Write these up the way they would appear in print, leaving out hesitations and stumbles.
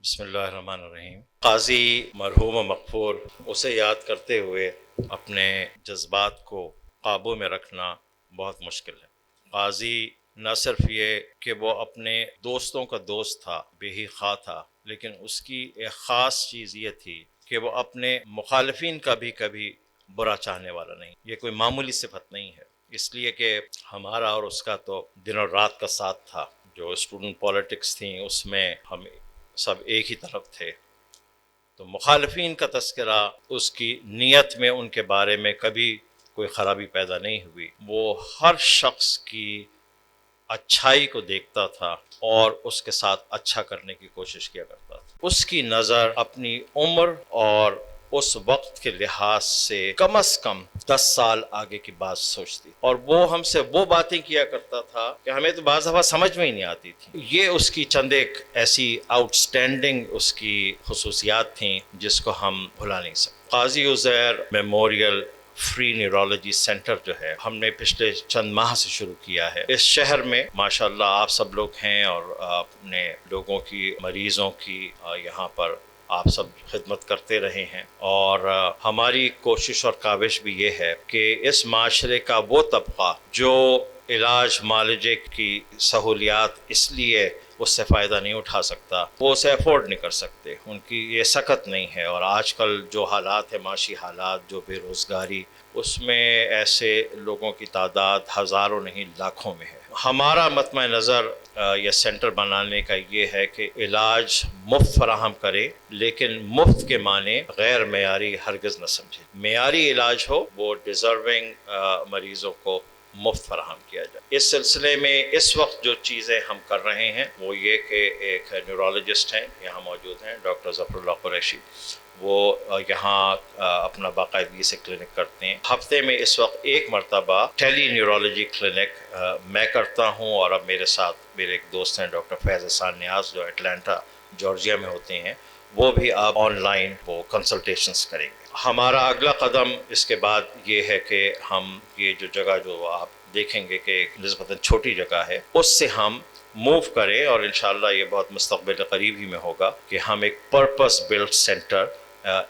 بسم اللہ الرحمن الرحیم۔ قاضی مرحوم مغفور، اسے یاد کرتے ہوئے اپنے جذبات کو قابو میں رکھنا بہت مشکل ہے۔ قاضی نہ صرف یہ کہ وہ اپنے دوستوں کا دوست تھا، بے ہی خواہ تھا، لیکن اس کی ایک خاص چیز یہ تھی کہ وہ اپنے مخالفین کا بھی کبھی برا چاہنے والا نہیں۔ یہ کوئی معمولی صفت نہیں ہے، اس لیے کہ ہمارا اور اس کا تو دن اور رات کا ساتھ تھا۔ جو اسٹوڈنٹ پالیٹکس تھیں اس میں ہم سب ایک ہی طرف تھے، تو مخالفین کا تذکرہ اس کی نیت میں ان کے بارے میں کبھی کوئی خرابی پیدا نہیں ہوئی۔ وہ ہر شخص کی اچھائی کو دیکھتا تھا اور اس کے ساتھ اچھا کرنے کی کوشش کیا کرتا تھا۔ اس کی نظر اپنی عمر اور اس وقت کے لحاظ سے کم از کم 10 سال آگے کی بات سوچتی، اور وہ ہم سے وہ باتیں کیا کرتا تھا کہ ہمیں تو بعض دفعہ سمجھ میں ہی نہیں آتی تھی۔ یہ اس کی چند ایک ایسی آؤٹ سٹینڈنگ اس کی خصوصیات تھیں جس کو ہم بھلا نہیں سکتے۔ قاضی Uzair memorial free neurology centre جو ہے، ہم نے پچھلے چند ماہ سے شروع کیا ہے۔ اس شہر میں ماشاءاللہ آپ سب لوگ ہیں اور اپنے لوگوں کی، مریضوں کی یہاں پر آپ سب خدمت کرتے رہے ہیں، اور ہماری کوشش اور کاوش بھی یہ ہے کہ اس معاشرے کا وہ طبقہ جو علاج معالجے کی سہولیات اس لیے اس سے فائدہ نہیں اٹھا سکتا، وہ اسے افورڈ نہیں کر سکتے، ان کی یہ سکت نہیں ہے۔ اور آج کل جو حالات ہیں، معاشی حالات، جو بے روزگاری، اس میں ایسے لوگوں کی تعداد ہزاروں نہیں لاکھوں میں ہے۔ ہمارا مطمع نظر یہ سینٹر بنانے کا یہ ہے کہ علاج مفت فراہم کرے، لیکن مفت کے معنی غیر معیاری ہرگز نہ سمجھے۔ معیاری علاج ہو، وہ ڈیزرونگ مریضوں کو مفت فراہم کیا جائے۔ اس سلسلے میں اس وقت جو چیزیں ہم کر رہے ہیں وہ یہ کہ ایک نیورولوجسٹ ہیں یہاں موجود ہیں، ڈاکٹر ظفر اللہ قریشی، وہ یہاں اپنا باقاعدگی سے کلینک کرتے ہیں۔ ہفتے میں اس وقت ایک مرتبہ ٹیلی نیورولوجی کلینک میں کرتا ہوں، اور اب میرے ساتھ میرے ایک دوست ہیں ڈاکٹر فیض احسان نیاز جو اٹلانٹا جارجیا میں ہوتے ہیں، وہ بھی آپ آن لائن وہ کنسلٹیشنز کریں گے۔ ہمارا اگلا قدم اس کے بعد یہ ہے کہ ہم یہ جو جگہ جو آپ دیکھیں گے کہ نسبتاً چھوٹی جگہ ہے، اس سے ہم موو کریں، اور انشاءاللہ یہ بہت مستقبل قریب ہی میں ہوگا کہ ہم ایک پرپس بلٹ سینٹر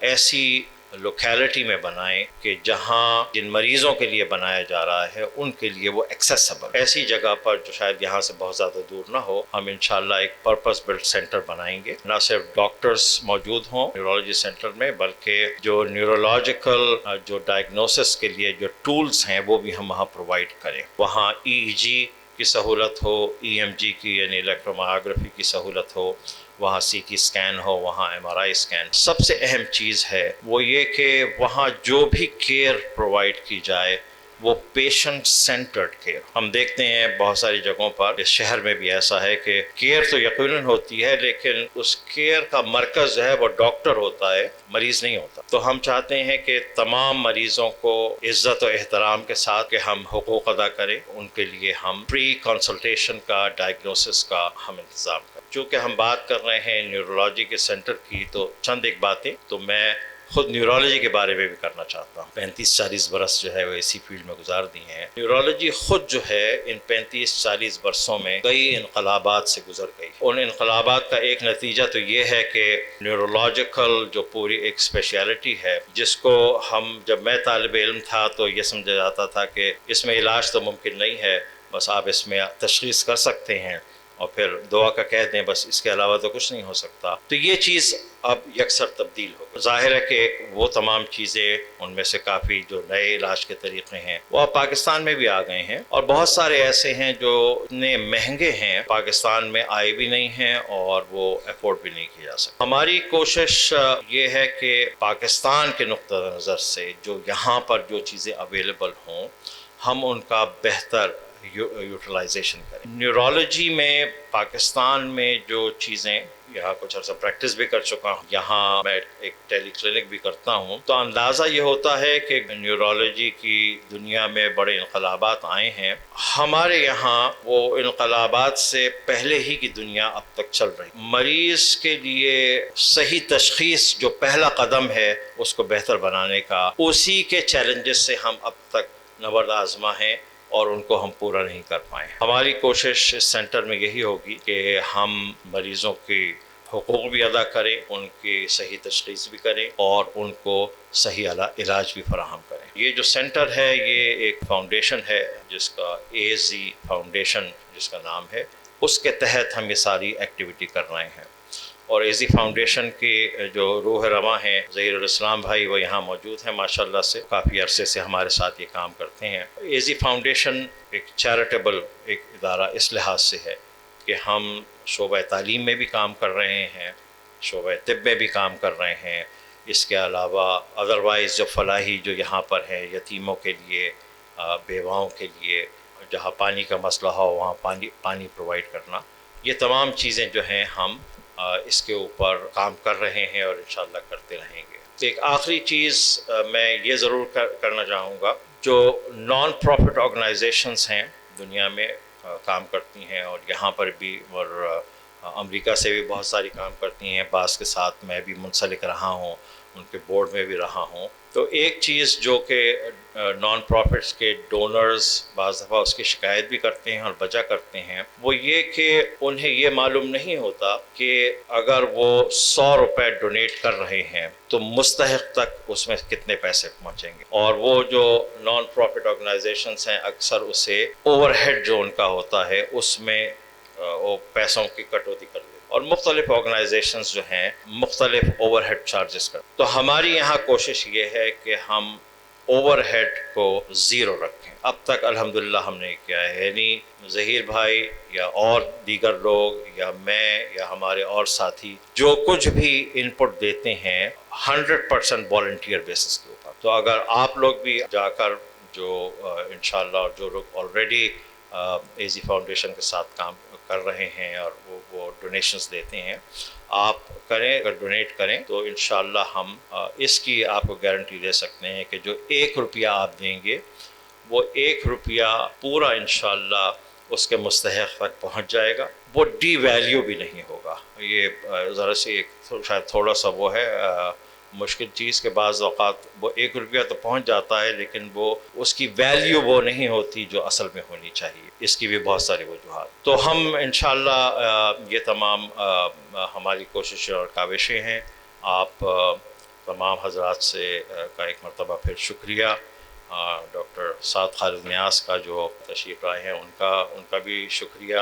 ایسی لوکیلٹی میں بنائیں کہ جہاں جن مریضوں کے لیے بنایا جا رہا ہے ان کے لیے وہ ایکسیسیبل، ایسی جگہ پر جو شاید یہاں سے بہت زیادہ دور نہ ہو۔ ہم انشاءاللہ ایک پرپس بلٹ سینٹر بنائیں گے، نہ صرف ڈاکٹرز موجود ہوں نیورولوجی سینٹر میں، بلکہ جو نیورولوجیکل جو ڈائگنوسس کے لیے جو ٹولز ہیں وہ بھی ہم وہاں پرووائڈ کریں۔ وہاں EEG کی سہولت ہو، EMG کی یعنی الیکٹرومایوگرافی کی سہولت ہو، وہاں CT اسکین ہو، وہاں MRI اسکین۔ سب سے اہم چیز ہے وہ یہ کہ وہاں جو بھی کیئر پرووائڈ کی جائے وہ پیشنٹ سینٹرڈ کیئر۔ ہم دیکھتے ہیں بہت ساری جگہوں پر، اس شہر میں بھی ایسا ہے کہ کیئر تو یقیناً ہوتی ہے، لیکن اس کیئر کا مرکز جو ہے وہ ڈاکٹر ہوتا ہے، مریض نہیں ہوتا۔ تو ہم چاہتے ہیں کہ تمام مریضوں کو عزت و احترام کے ساتھ کہ ہم حقوق ادا کریں، ان کے لیے ہم فری کنسلٹیشن کا، ڈائگنوسس کا ہم انتظام کریں۔ چونکہ ہم بات کر رہے ہیں نیورولوجی کے سینٹر کی، تو چند ایک باتیں تو میں خود نیورولوجی کے بارے میں بھی کرنا چاہتا ہوں۔ 35-40 برس جو ہے وہ اسی فیلڈ میں گزار دی ہیں۔ نیورولوجی خود جو ہے ان 35-40 برسوں میں کئی انقلابات سے گزر گئی۔ ان انقلابات کا ایک نتیجہ تو یہ ہے کہ نیورولوجیکل جو پوری ایک اسپیشلٹی ہے، جس کو ہم جب میں طالب علم تھا تو یہ سمجھا جاتا تھا کہ اس میں علاج تو ممکن نہیں ہے، بس آپ اس میں تشخیص کر سکتے ہیں اور پھر دعا کا کہہ دیں، بس اس کے علاوہ تو کچھ نہیں ہو سکتا۔ تو یہ چیز اب یکسر تبدیل ہو گئی۔ ظاہر ہے کہ وہ تمام چیزیں، ان میں سے کافی جو نئے علاج کے طریقے ہیں وہ اب پاکستان میں بھی آ گئے ہیں، اور بہت سارے ایسے ہیں جو اتنے مہنگے ہیں پاکستان میں آئے بھی نہیں ہیں اور وہ افورڈ بھی نہیں کیا جا سکتا۔ ہماری کوشش یہ ہے کہ پاکستان کے نقطہ نظر سے جو یہاں پر جو چیزیں اویلیبل ہوں، ہم ان کا بہتر یوٹیلائزیشن کریں۔ نیورولوجی میں پاکستان میں جو چیزیں، یہاں کچھ عرصہ پریکٹس بھی کر چکا ہوں، یہاں میں ایک ٹیلی کلینک بھی کرتا ہوں، تو اندازہ یہ ہوتا ہے کہ نیورولوجی کی دنیا میں بڑے انقلابات آئے ہیں۔ ہمارے یہاں وہ انقلابات سے پہلے ہی کی دنیا اب تک چل رہی۔ مریض کے لیے صحیح تشخیص جو پہلا قدم ہے اس کو بہتر بنانے کا، اسی کے چیلنجز سے ہم اب تک نبرد آزما ہیں اور ان کو ہم پورا نہیں کر پائے۔ ہماری کوشش اس سینٹر میں یہی ہوگی کہ ہم مریضوں کی حقوق بھی ادا کریں، ان کی صحیح تشخیص بھی کریں اور ان کو صحیح علاج بھی فراہم کریں۔ یہ جو سینٹر ہے یہ ایک فاؤنڈیشن ہے جس کا AZ فاؤنڈیشن جس کا نام ہے، اس کے تحت ہم یہ ساری ایکٹیویٹی کر رہے ہیں۔ اور AZ فاؤنڈیشن کے جو روح رواں ہیں ظہیر الاسلام بھائی، وہ یہاں موجود ہیں ماشاءاللہ سے، کافی عرصے سے ہمارے ساتھ یہ کام کرتے ہیں۔ AZ فاؤنڈیشن ایک چیریٹیبل ایک ادارہ اس لحاظ سے ہے کہ ہم شعبہ تعلیم میں بھی کام کر رہے ہیں، شعبہ طب میں بھی کام کر رہے ہیں، اس کے علاوہ ادروائز جو فلاحی جو یہاں پر ہیں یتیموں کے لیے، بیواؤں کے لیے، جہاں پانی کا مسئلہ ہو وہاں پانی پرووائڈ کرنا، یہ تمام چیزیں جو ہیں ہم اس کے اوپر کام کر رہے ہیں اور انشاءاللہ کرتے رہیں گے۔ ایک آخری چیز میں یہ ضرور کرنا چاہوں گا، جو نان پروفٹ آرگنائزیشنز ہیں دنیا میں کام کرتی ہیں اور یہاں پر بھی، اور امریکہ سے بھی بہت ساری کام کرتی ہیں، بعض کے ساتھ میں بھی منسلک رہا ہوں، ان کے بورڈ میں بھی رہا ہوں۔ تو ایک چیز جو کہ نان پروفٹس کے ڈونرز بعض دفعہ اس کی شکایت بھی کرتے ہیں اور بجا کرتے ہیں، وہ یہ کہ انہیں یہ معلوم نہیں ہوتا کہ اگر وہ 100 روپے ڈونیٹ کر رہے ہیں تو مستحق تک اس میں کتنے پیسے پہنچیں گے، اور وہ جو نان پروفٹ آرگنائزیشنز ہیں اکثر اسے اوور ہیڈ جو ان کا ہوتا ہے اس میں وہ پیسوں کی کٹوتی کر دیتے، اور مختلف آرگنائزیشنز جو ہیں مختلف اوور ہیڈ چارجز کر۔ تو ہماری یہاں کوشش یہ ہے کہ ہم اوور ہیڈ کو زیرو رکھیں۔ اب تک الحمدللہ ہم نے کیا ہے، یعنی ظہیر بھائی یا اور دیگر لوگ یا میں یا ہمارے اور ساتھی جو کچھ بھی ان پٹ دیتے ہیں 100% والنٹیئر بیسس کے اوپر۔ تو اگر آپ لوگ بھی جا کر جو انشاءاللہ، اور جو لوگ آلریڈی AZ فاؤنڈیشن کے ساتھ کام کر رہے ہیں اور وہ ڈونیشنز دیتے ہیں، آپ کریں، اگر ڈونیٹ کریں تو انشاءاللہ ہم اس کی آپ کو گارنٹی دے سکتے ہیں کہ جو 1 روپیہ آپ دیں گے وہ 1 روپیہ پورا انشاءاللہ اس کے مستحق تک پہنچ جائے گا، وہ ڈی ویلیو بھی نہیں ہوگا۔ یہ ذرا سی ایک شاید تھوڑا سا وہ ہے مشکل چیز کے، بعض اوقات وہ 1 روپیہ تو پہنچ جاتا ہے لیکن وہ اس کی ویلیو وہ نہیں ہوتی جو اصل میں ہونی چاہیے، اس کی بھی بہت ساری وجوہات۔ تو ہم انشاءاللہ یہ تمام ہماری کوششیں اور کاوشیں ہیں۔ آپ تمام حضرات سے کا ایک مرتبہ پھر شکریہ، ڈاکٹر سعد خالد نیاز کا جو تشریف لائے ہیں ان کا بھی شکریہ،